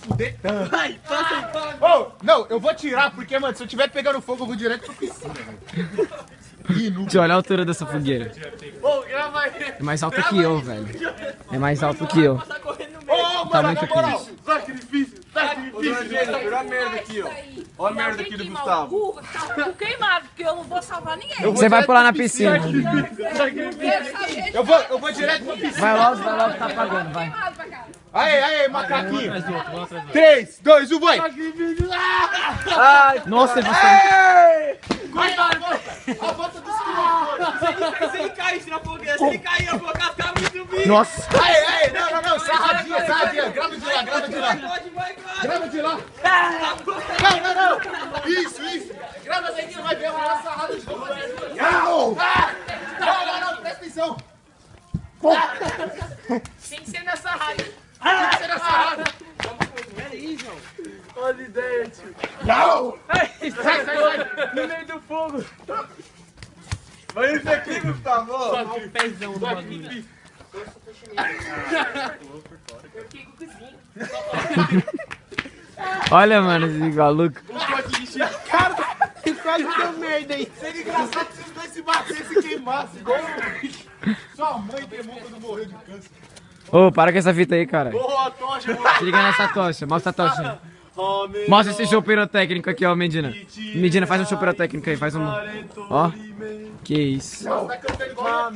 fuder. Vai, passa aí, fala. Oh, não, eu vou tirar, porque, mano, se eu tiver pegando fogo, eu vou direto pra piscina, velho. Tio, olha a altura dessa fogueira. Ô, grava aí. É mais alto que eu, velho. É mais alto que eu. Tá correndo no meio. Ô, Tá mano, muito na moral, quente. sacrifício, sacrifício. Olha a merda aqui, ó. Olha a merda aqui do Gustavo. Tá queimado, porque eu não vou salvar ninguém. Você vai pular na piscina. Eu vou direto pra piscina. Vai logo, tá apagando, vai. Queimado pra cá. Aí, macaquinho. 3, 2, 1, vai. Nossa, você... Coitado, a volta dos criadores. Se ele cair na fogueira, se ele cair, eu vou cascar muito bicho. Nossa. Aí, não, sarradinha. Grava de lá. Grava de lá. Não. Isso. Grava daqui, vai ver uma sarrada de novo. Não, presta atenção. Tem que ser nessa rádio. Tem que ser na sarrada. Olha a ideia, tio. Não. Sai. No meio do fogo. Vai isso aqui, Gustavo. Olha o pezão do bagulho. Eu fico com o cozinho. Olha, mano, esse maluco. Quase deu merda aí. Seria engraçado se os dois se batessem e queimassem, igual sua mãe queimou quando morreu de câncer. Ô, para com essa fita aí, cara. Porra, a tocha, mano. Se liga nessa tocha, mostra a tocha. Mostra esse show pirotécnico aqui, ó, Medina. Medina, faz um show pirotécnico aí, faz um... Ó, que isso. Tá cantando igual